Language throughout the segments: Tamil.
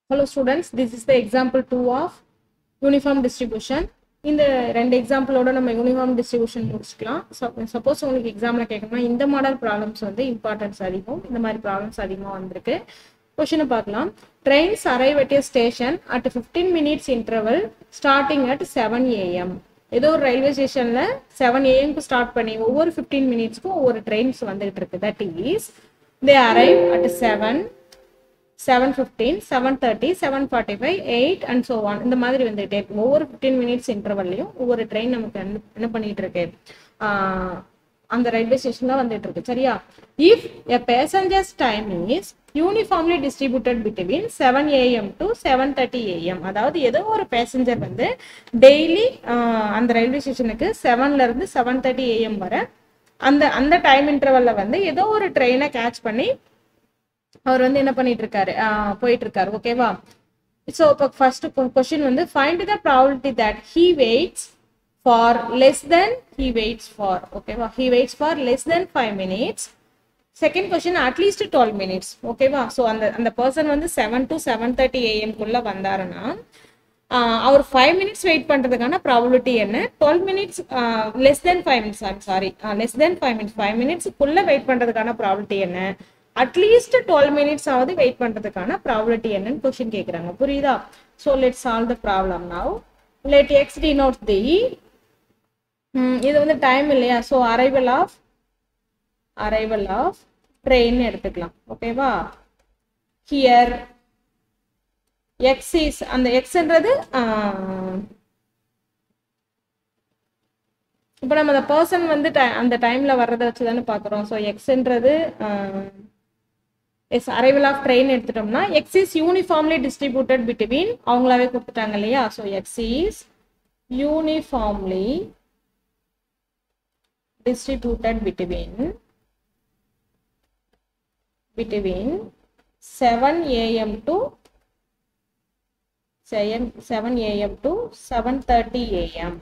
Hello students, this is the example 2 of uniform distribution. இந்த ரெண்டு எக்ஸாம்பிளோட நம்ம யூனிஃபார்ம் டிஸ்ட்ரிபியூஷன் முடிச்சுக்கலாம். சப்போஸ் உங்களுக்கு எக்ஸாமில் கேட்கணும்னா இந்த மாடல் ப்ராப்ளம்ஸ் வந்து இம்பார்ட்டன்ஸ் அதிகம், இந்த மாதிரி ப்ராப்ளம்ஸ் அதிகமாக வந்திருக்கு. கொஷினை பார்க்கலாம். Trains arrive at a station at 15 minutes interval starting at 7 AM. ஏதோ ஒரு ரயில்வே ஸ்டேஷனில் 7 AM ஸ்டார்ட் பண்ணி ஒவ்வொரு 15 minutesக்கும் ஒவ்வொரு ட்ரெயின்ஸ் வந்துகிட்டு இருக்கு. That is they arrive at 7, 7:15, 7:30, 7:45, 8 and so on. இந்த மாதிரி வந்துட்டே இருக்கு. ஒவ்வொரு 15 minutes இன்டர்வல்லையும் ஒவ்வொரு ட்ரெயின் நமக்கு என்ன பண்ணிட்டு இருக்கு, அந்த ரயில்வே ஸ்டேஷன்ல வந்துட்டு இருக்கு. சரியா? If a passengers time is uniformly distributed between 7 AM to 7:30 AM, அதாவது ஏதோ ஒரு பேசஞ்சர் வந்து டெய்லி அந்த ரயில்வே ஸ்டேஷனுக்கு 7ல இருந்து 7:30 AM வரை அந்த டைம் இன்டர்வல்ல வந்து ஏதோ ஒரு ட்ரெயினை கேட்ச் பண்ணி அவர் வந்து என்ன பண்ணிட்டு இருக்காரு, போயிட்டு இருக்காரு. ஓகேவா? ஸோ இப்போ ஃபர்ஸ்ட் கொஸ்டின் வந்து find the probability that he waits for less than he waits for. ஓகேவா? He waits for less than 5 minutes. Second question at least 12 minutes. ஓகேவா? ஸோ அந்த பர்சன் வந்து 7 to 7:30 AM குள்ள வந்தாருன்னா அவர் 5 minutes வெயிட் பண்றதுக்கான ப்ராபபிலிட்டி என்ன? 12 minutes less than 5 minutes, sorry less than 5 minutes, 5 minutesக்குள்ள வெயிட் பண்றதுக்கான ப்ராபபிலிட்டி என்ன? அட்லீஸ்ட் 12 minutes ஆவது வெயிட் பண்றதுக்கான ப்ராபபிலிட்டி என்னன்னு கொஸ்டின் கேக்குறாங்க. புரியுதா? So let solve the problem now. Let x denote the, இது வந்து டைம் இல்லையா? ஸோ அரைவல் ஆஃப் ட்ரெயின் எடுத்துக்கலாம். ஓகேவா? ஹியர் எக்ஸ் இஸ், அந்த எக்ஸ்ன்றது இப்போ நம்ம அந்த பர்சன் வந்து அந்த டைம்ல வர்றதை வச்சு தானே பாக்குறோம். ஸோ எக்ஸ்ன்றது அரைவல் ஆஃப் ட்ரெயின் எடுத்துட்டோம்னா X is uniformly distributed between, அவங்களாவே கொடுத்துட்டாங்க இல்லையா? So X is uniformly distributed between 7 AM to 7:30 AM.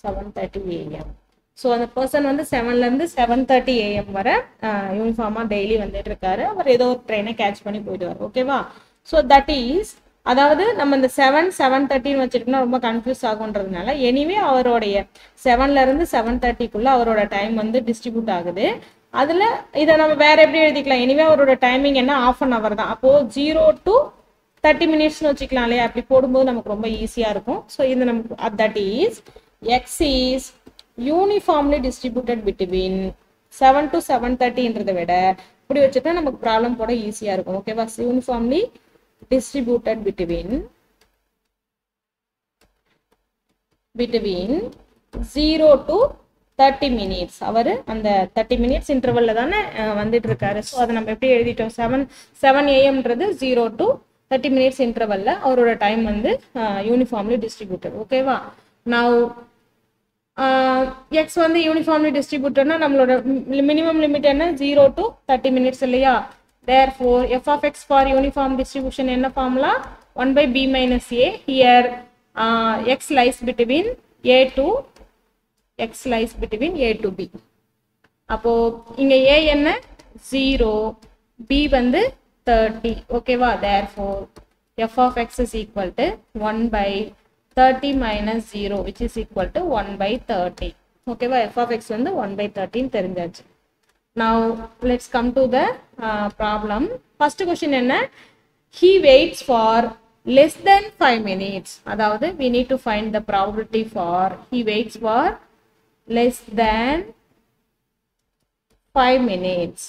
7:30 AM. So அந்த பர்சன் வந்து 7ல இருந்து 7:30 AM வரை யூனிஃபார்மா டெய்லி வந்துட்டு இருக்காரு. அவர் ஏதோ ஒரு ட்ரெயினை கேட்ச் பண்ணி போயிடுவார். ஓகேவா? ஸோ தட் இஸ், அதாவது நம்ம இந்த 7:30 வச்சுட்டோம்னா ரொம்ப கன்ஃபியூஸ் ஆகுன்றதுனால எனிவே அவருடைய 7ல இருந்து 7:30 அவரோட டைம் வந்து டிஸ்ட்ரிபியூட் ஆகுது. அதுல இதை நம்ம வேற எப்படி எழுதிக்கலாம்? எனிவே அவரோட டைமிங் என்ன? 1/2 hour தான். அப்போ 0 to 30 minutes வச்சுக்கலாம் இல்லையா? அப்படி போடும்போது நமக்கு ரொம்ப ஈஸியா இருக்கும். ஸோ இது நமக்கு that is X is uniformly distributed between 7 to 7:30ன்றதை விட இப்படி வச்சுட்டா நமக்கு ப்ராப்ளம் போட ஈஸியா இருக்கும். ஓகேவா? Uniformly distributed between 0 to 30 minutes. அவர் அந்த 30 minutes இன்டர்வல்ல தானே வந்துட்டு இருக்காரு. ஸோ அதை நம்ம எப்படி எழுதிட்டோம்? 7 AMன்றது 0 to 30 minutes இன்டர்வல்ல அவரோட டைம் வந்து யூனிஃபார்ம்லி டிஸ்ட்ரிபியூட்டட். ஓகேவா? நவ் எக்ஸ் வந்து யூனிஃபார்ம்லி டிஸ்ட்ரிபியூட்டட்னா நம்மளோட மினிமம் லிமிட் என்ன? 0 to 30 minutes இல்லையா? therefore f of x for uniform distribution என்ன formula? 1/b minus a. here x lies between a to b. அப்போ இங்க a என்ன? 0, b வந்து 30. ஓகேவா? therefore f of x is equal to 1/30 minus 0, which is equal to 1/30. ஓகேவா? f of x வந்து 1/30 தெரிஞ்சாச்சு. now let's come to the problem. first question என்ன? he waits for less than 5 minutes. அதாவது we need to find the probability for he waits for less than 5 minutes.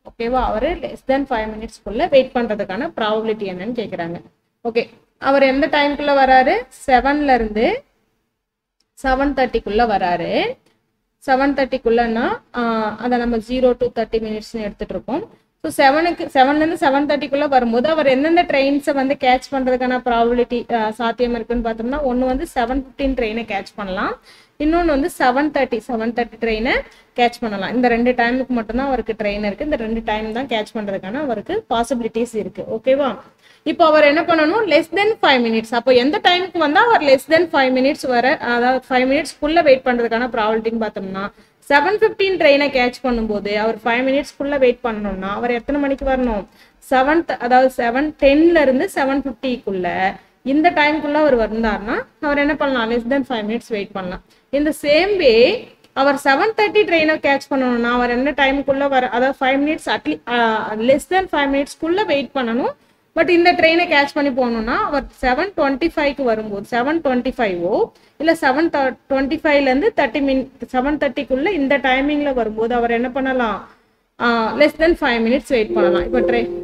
ஓகேவா? அவரு less than 5 minutes குள்ள வெயிட் பண்றதுக்கான ப்ராபபிலிட்டி என்னன்னு கேக்குறாங்க. ஓகே, அவர் எந்த டைம்குள்ள வராரு? 7ல இருந்து 7:30 வராரு. 7:30 அதை நம்ம 0 to 30 minutes எடுத்துட்டு இருக்கோம். ஸோ 7ல இருந்து 7:30 வரும்போது அவர் எந்தெந்த ட்ரெயின்ஸை வந்து கேட்ச் பண்றதுக்கான ப்ராபபிலிட்டி சாத்தியம் இருக்குன்னு பார்த்தோம்னா, ஒன்று வந்து 7:15 ட்ரெயினை கேட்ச் பண்ணலாம், இன்னொன்று வந்து 7:30 ட்ரெயினை கேட்ச் பண்ணலாம். இந்த 2 டைமுக்கு மட்டும்தான் அவருக்கு ட்ரெயின் இருக்கு. இந்த 2 டைம் தான் கேட்ச் பண்றதுக்கான அவருக்கு பாசிபிலிட்டிஸ் இருக்கு. ஓகேவா? இப்போ அவர் என்ன பண்ணணும்? Less than 5 minutes. அப்போ எந்த டைமுக்கு வந்தா அவர் லெஸ் தென் 5 minutes வர, அதாவது 5 minutesக்குள்ள வெயிட் பண்றதுக்கான ப்ராபபிலிட்டின்னு பார்த்தோம்னா 7:15 ட்ரெயினை கேட்ச் பண்ணும்போது அவர் 5 மினிட்ஸ்க்குள்ள வெயிட் பண்ணணும்னா அவர் எத்தனை மணிக்கு வரணும்? 7 அதாவது 7:10 இருந்து 7:50 இந்த டைம்குள்ள அவர் வந்தார்னா அவர் என்ன பண்ணலாம்? less than 5 minutes வெயிட் பண்ணலாம். இந்த சேம் வே அவர் 7:30 ட்ரெயினை கேட்ச் பண்ணணும்னா அவர் என்ன டைமுக்குள்ள வர, அதாவது 5 மினிட்ஸ் less than 5 மினிட்ஸ்க்குள்ள வெயிட் பண்ணணும். பட் இந்த ட்ரெயினை கேட்ச் பண்ணி போகணும்னா அவர் 7:25 வரும்போது 7:25 இல்லை 7:25 7:30 இந்த டைமிங்ல வரும்போது அவர் என்ன பண்ணலாம்? less than 5 minutes வெயிட் பண்ணலாம்.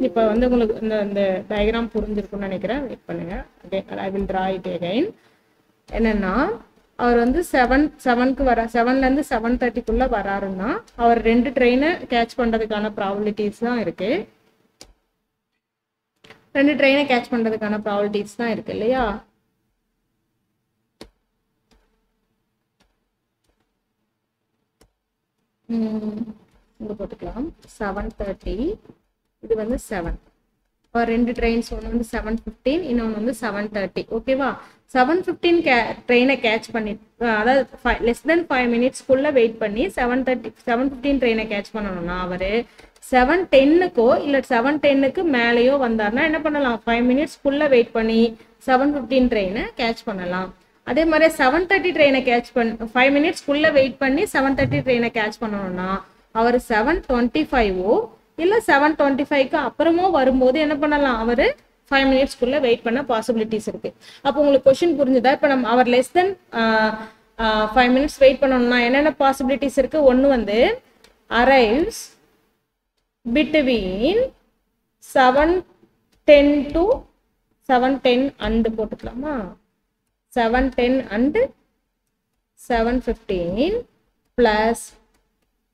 இப்போ வந்து உங்களுக்கு இந்த டயக்ராம் புரிஞ்சிருக்கும்னு நினைக்கிறேன். வெயிட் பண்ணுங்க. I will draw it again. என்னன்னா அவர் வந்து 7க்கு வர 7லேருந்து 7:30 வராருன்னா அவர் 2 ட்ரெயினை கேட்ச் பண்றதுக்கான ப்ராபபிலிட்டிஸ் தான் இருக்கு. 2 ட்ரெயினை கேட்ச் பண்றதுக்கான ப்ராபபிலிட்டிஸ் தான் இருக்கு இல்லையா? இங்க போட்டுக்கலாம் 7:30. இது வந்து 7. 2 ட்ரெயின்ஸ், ஒன்று வந்து 7:15, இன்னொன்று வந்து 7:30. ஓகேவா? 7:15 ட்ரெயினை கேட்ச் பண்ணி, அதாவது less than 5 மினிட்ஸ்க்குள்ள வெயிட் பண்ணி 7:15 ட்ரெயினை கேட்ச் பண்ணணும்னா அவர் 7:10க்கோ இல்லை 7:10க்கு மேலேயோ வந்தார்னா என்ன பண்ணலாம்? 5 மினிட்ஸ்க்குள்ள வெயிட் பண்ணி 7:15 ட்ரெயினை கேட்ச் பண்ணலாம். அதே மாதிரி 7:30 ட்ரெயினை கேட்ச் 5 மினிட்ஸ்க்குள்ள வெயிட் பண்ணி 7:30 ட்ரெயினை கேட்ச் பண்ணணும்னா அவர் 7:25 இல்லை 7:25க்கு அப்புறமோ வரும்போது என்ன பண்ணலாம்? அவர் 5 மினிட்ஸ்க்குள்ள வெயிட் பண்ண பாசிபிலிட்டிஸ் இருக்கு. அப்போ உங்களுக்கு கொஸ்டின் புரிஞ்சுதா? இப்போ நம்ம அவர் less than 5 மினிட்ஸ் வெயிட் பண்ணணும்னா என்னென்ன பாசிபிலிட்டிஸ் இருக்கு? ஒன்று வந்து arrives between 7:10 to 7:10 and போட்டுக்கலாமா? 7:10 and 7:15 plus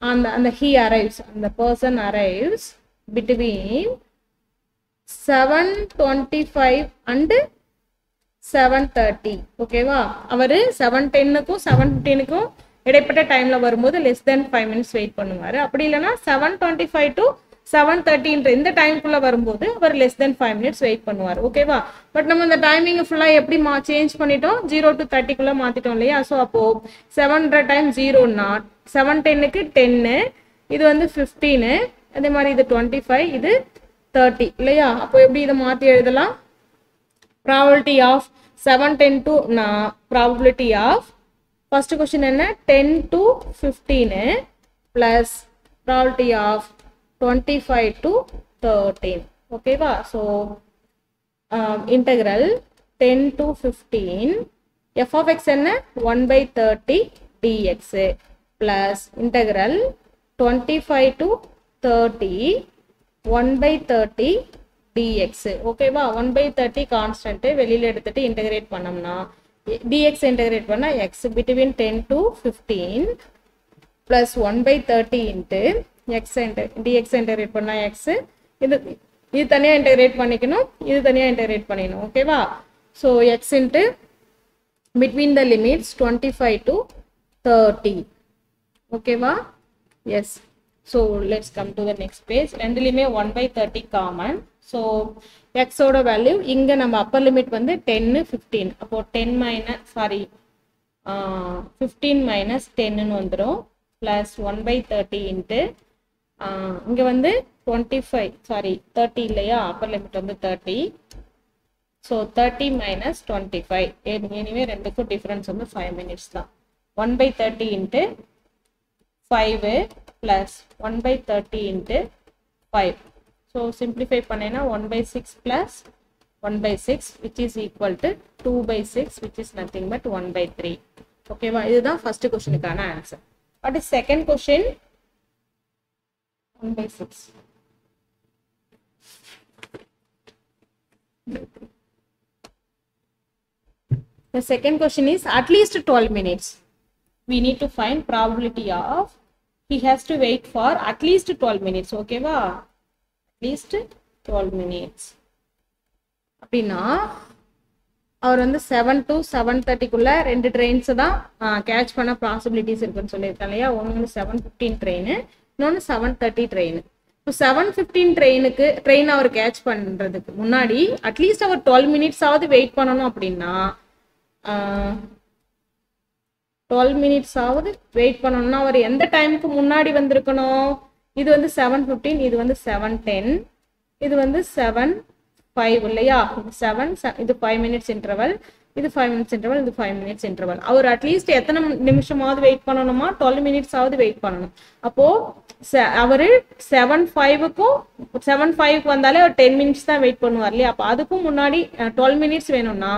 and he arrives, and the person arrives between 7:25 and 7:30. ஓகேவா? அவர் 7:10க்கும் 7:15க்கும் இடைப்பட்ட டைம்ல வரும்போது less than 5 minutes வெயிட் பண்ணுவாரு. அப்படி இல்லைன்னா 7:25 to 7:30 இந்த டைம்குள்ள வரும்போது அவர் less than 5 minutes வெயிட் பண்ணுவார். ஓகேவா? பட் நம்ம இந்த டைமிங் ஃபுல்லா எப்படி சேஞ்ச் பண்ணிட்டோம்? 0 to 30 மாத்திட்டோம் இல்லையா? ஸோ அப்போ 700 டைம் 0னா 7:10க்கு 10, இது வந்து 15, அதே மாதிரி இது 25, இது 30 இல்லையா? அப்போ எப்படி இதை மாத்தி எழுதலாம்? Probability of 7:10 to probability of first question என்ன? 10 to 15 plus probability of 25 to 13. ஓகேவா? So integral 10 to 15 f of x என்ன? 1/30 dx plus integral 25 to 30 1/30 dx. ஓகேவா? 1/30 கான்ஸ்டன்ட் வெளியில எடுத்துட்டு இன்டெகிரேட் பண்ணோம்னா dx இன்டெகிரேட் பண்ணா x between 10 to 15 plus 1/30 into x dx integrate பண்ணா x, இது தனியா இன்டெகிரேட் பண்ணிக்கணும், இது தனியா இன்டெகிரேட் பண்ணிக்கணும். ஓகேவா? So x into between the limits 25 to 30. ஓகேவா? Yes. So let's come to the next page. ரெண்டுலேயுமே 1/30 காமன். ஸோ எக்ஸோட வேல்யூ இங்கே நம்ம அப்பர் லிமிட் வந்து 10, 15. அப்போ 15 மைனஸ் 10ன்னு வந்துடும். ப்ளஸ் 1/30 இன்ட்டு இங்கே வந்து 30 இல்லையா? அப்பர் லிமிட் வந்து 30. So 30 minus 25. எனிவே ரெண்டுக்கும் டிஃப்ரென்ஸ் வந்து 5 மினிட்ஸ் தான். 1/30 into 5 plus 1/30 into 5. So simplify பண்ணேனா 1/6 plus 1/6 which is equal to 2/6 which is nothing but 1/3. Okay வா? இதுதான் first questionக்கான answer. What is second question? 1/6. The second question is at least 12 minutes. We need to find probability of he has to wait for at least 12 minutes. Okay va? At least 12 minutes. அப்படின்னா அவர் வந்து 7 to 7:30 ரெண்டு ட்ரெயின்ஸ் தான் கேட்ச் பண்ண பாசிபிலிட்டிஸ் இருக்குன்னு சொல்லியிருக்கேன் இல்லையா? ஒன்று வந்து 7:15 ட்ரெயின், இன்னொன்று 7:30 ட்ரெயின். இப்போ 7:15 ட்ரெயின் அவர் கேட்ச் பண்ணுறதுக்கு முன்னாடி அட்லீஸ்ட் அவர் 12 மினிட்ஸாவது வெயிட் பண்ணணும். அப்படின்னா 12 மினிட்ஸ் ஆகுது வெயிட் பண்ணணும்னா அவர் எந்த டைமுக்கு முன்னாடி வந்திருக்கணும்? இது வந்து 7:15, இது வந்து 7:10, இது வந்து 7:05 இல்லையா? 7 இது 5 மினிட்ஸ் இன்டர்வல், இது 5 மினிட்ஸ் இன்டர்வல், இது 5 மினிட்ஸ் இன்டர்வல். அவர் அட்லீஸ்ட் எத்தனை நிமிஷமாவது வெயிட் பண்ணணுமா? 12 மினிட்ஸ் ஆகுது வெயிட் பண்ணணும். அப்போ அவரு 7:05க்கும் 7:05க்கு வந்தாலே ஒரு 10 மினிட்ஸ் தான் வெயிட் பண்ணுவார் இல்லையா? அப்போ அதுக்கும் முன்னாடி 12 மினிட்ஸ் வேணும்னா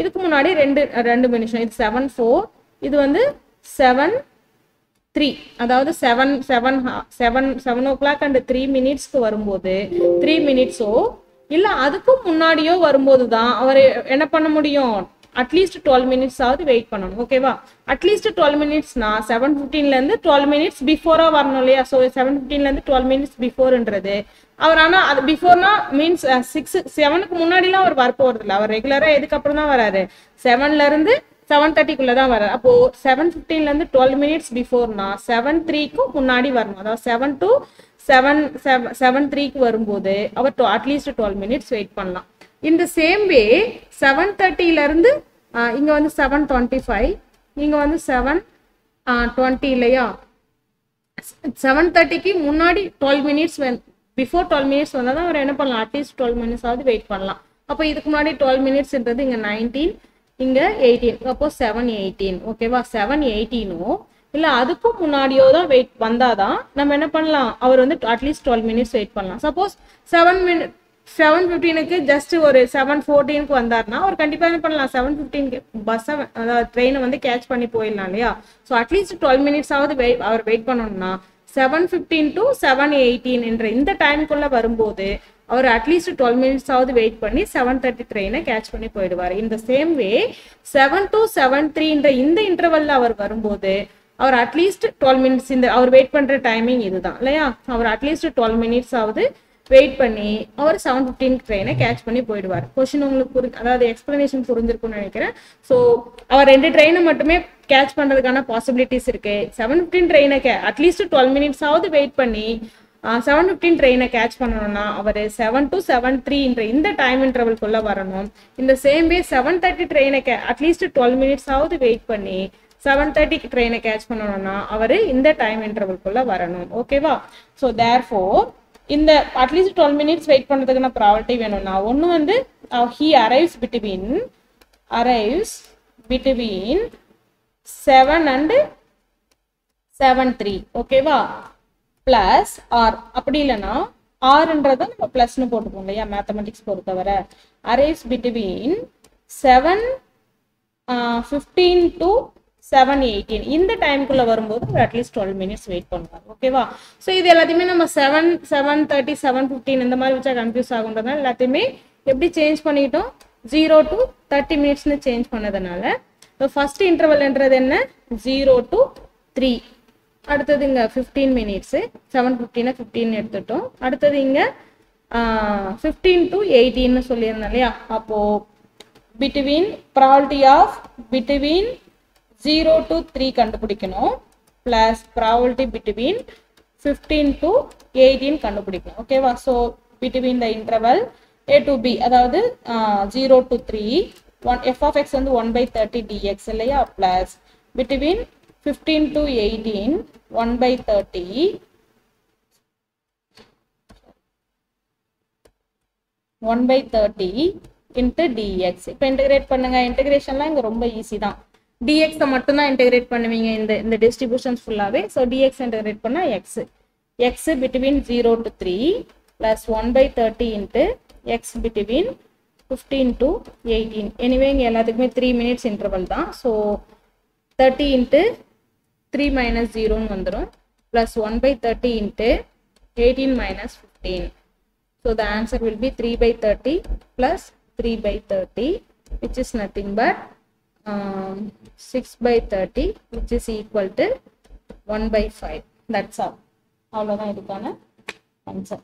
இதுக்கு முன்னாடி ரெண்டு நிமிஷம். இது 7:04, இது வந்து 7:03, அதாவது 7 o'clock and 3 மினிட்ஸ்க்கு வரும்போது 3 மினிட்ஸோ இல்ல அதுக்கும் முன்னாடியோ வரும்போது தான் அவர் என்ன பண்ண முடியும்? அட்லீஸ்ட் 12 மினிட்ஸ் ஆகுது வெயிட் பண்ணணும். ஓகேவா? அட்லீஸ்ட் 12 மினிட்ஸ்னா 7:15ல இருந்து 12 மினிட்ஸ் பிஃபோரா வரணும் இல்லையா? ஸோ 7:15ல இருந்து 12 மினிட்ஸ் பிஃபோர்ன்றது அவர். ஆனா அது பிஃபோர்னா மீன்ஸ் 7க்கு முன்னாடிலாம் அவர் வரப்போறது இல்லை. அவர் ரெகுலரா எதுக்கப்புறம் தான் வராரு? 7ல இருந்து 7:30க்குள்ள தான் வராரு. அப்போ 7:15ல இருந்து 12 மினிட்ஸ் பிஃபோர்னா 7:03க்கு முன்னாடி வரணும். அதாவது 7 to 7:03க்கு வரும்போது அவர் அட்லீஸ்ட் 12 மினிட்ஸ் வெயிட் பண்ணலாம். இந்த சேம் வே 7:30ல இருந்து இங்க வந்து 7:25, இங்க வந்து 7:20 இல்லையா? 7:30க்கு முன்னாடி 12 மினிட்ஸ் பிஃபோர் 12 மினிட்ஸ் வந்தால் தான் அவர் என்ன பண்ணலாம்? அட்லீஸ்ட் 12 மினிட்ஸ் ஆகுது வெயிட் பண்ணலாம். அப்போ இதுக்கு முன்னாடி 12 மினிட்ஸ்ன்றது இங்க 19, இங்க 18, அப்போ 7:18. ஓகேவா? 7:18ஓ இல்ல அதுக்கும் முன்னாடியோ தான் வெயிட் வந்தாதான் நம்ம என்ன பண்ணலாம்? அவர் வந்து அட்லீஸ்ட் 12 மினிட்ஸ் வெயிட் பண்ணலாம். சப்போஸ் 7:15க்கு ஜஸ்ட் ஒரு 7:14க்கு வந்தாருன்னா அவர் கண்டிப்பா என்ன பண்ணலாம்? 7:15க்கு பஸ் அதாவது ட்ரெயினை வந்து கேட்ச் பண்ணி போயிடலாம் இல்லையா? ஸோ அட்லீஸ்ட் 12 மினிட்ஸ் ஆகுது அவர் வெயிட் பண்ணணும்னா 7:15 to 7:18 என்ற இந்த டைமுக்குள்ள வரும்போது அவர் அட்லீஸ்ட் 12 மினிட்ஸ் ஆகுது வெயிட் பண்ணி 7:30 ட்ரெயினை கேட்ச் பண்ணி போயிடுவார். இந்த சேம் வே 7 to 7:03 இந்த இன்டர்வல்ல அவர் வரும்போது அவர் அட்லீஸ்ட் 12 மினிட்ஸ், இந்த அவர் வெயிட் பண்ற டைமிங் இதுதான் இல்லையா? அவர் அட்லீஸ்ட் 12 மினிட்ஸ் ஆகுது வெயிட் பண்ணி அவர் 7:15 ட்ரெயினை கேட்ச் பண்ணி போயிடுவார். கொஸ்டின் உங்களுக்கு அதாவது எக்ஸ்பிளனேஷன் புரிஞ்சிருக்கும்னு நினைக்கிறேன். ஸோ அவர் 2 ட்ரெயினை மட்டுமே கேட்ச் பண்றதுக்கான பாசிபிலிட்டிஸ் இருக்கு. 7:15 ட்ரெயினை அட்லீஸ்ட் 12 மினிட்ஸ் ஆகுது வெயிட் பண்ணி 7:15 ட்ரெயினை கேட்ச் பண்ணணும்னா அவர் 7 to 7:03 இந்த டைம் இன்டர்வல்குள்ள வரணும். இந்த சேம் வே 7:30 ட்ரெயினை அட்லீஸ்ட் 12 மினிட்ஸ் ஆகுது வெயிட் பண்ணி 7:30 ட்ரெயினை கேட்ச் பண்ணணும்னா அவர் இந்த டைம் இன்டர்வல்குள்ள வரணும். ஓகேவா? ஸோ தேர்ஃபோர் இந்த அட்லீஸ்ட் 12 மினிட்ஸ் வெயிட் பண்றதுக்கான ப்ராபபிலிட்டி வேணும்னா ஒன்று வந்து he arrives between 7 and 7:03. ஓகேவா? பிளஸ் ஆர், அப்படி இல்லைன்னா ஆர்ன்றதை நம்ம பிளஸ்னு போட்டுப்போம் இல்லையா மேத்தமெட்டிக்ஸ் பொறுத்தவரை. arrives between 7:15 to 7:18 இந்த டைமுக்குள்ள வரும்போது அட்லீஸ்ட் 12 மினிட்ஸ் வெயிட் பண்ணுவாங்க. ஓகேவா? ஸோ இது எல்லாத்தையுமே நம்ம 7:30 7:15 இந்த மாதிரி வச்சா கன்ஃபியூஸ் ஆகுன்றதுனால எல்லாத்தையுமே எப்படி சேஞ்ச் பண்ணிக்கிட்டோம்? 0 to 30 மினிட்ஸ்னு சேஞ்ச் பண்ணதுனால ஃபர்ஸ்ட் இன்டர்வல்ன்றது என்ன? 0 to 3. அடுத்தது இங்க 15 மினிட்ஸ், 7:15 15 எடுத்துட்டோம். அடுத்தது இங்க 15 to 18 சொல்லியிருந்தோம் இல்லையா? அப்போ between probability of between 0 to 3 கண்டுபிடிக்கணும், பிளஸ் ப்ராபபிலிட்டி பிட்வீன் 15 to 18 கண்டுபிடிக்கணும். ஓகேவா? So between the interval a to b, அதாவது 0 to 3 f of x வந்து 1/30 dx இல்லையா? Plus between 15 to 18 1/30 into dx. இப்போ இன்டகிரேட் பண்ணுங்க. இன்டகிரேஷன்லாம் இங்க ரொம்ப ஈஸி தான். dx மட்டும் தான் இன்டகிரேட் பண்ணுவீங்க இந்த டிஸ்ட்ரிபியூஷன்ஸ் ஃபுல்லாவே. ஸோ dx இன்டகிரேட் பண்ணா x between 0 to 3 plus 1/30 into x between 15 to 18. Anyway இங்க எல்லாத்துக்குமே 3 மினிட்ஸ் இன்டர்வல் தான். ஸோ 30 into 3 minus 0 வந்துடும், plus 1/30 into 18 minus 15. So the answer will be 3/30 plus 3/30, which is nothing but 6/30, which is equal to 1/5. That's all. அவ்வளோதான் இதுக்கான ஆன்சர்.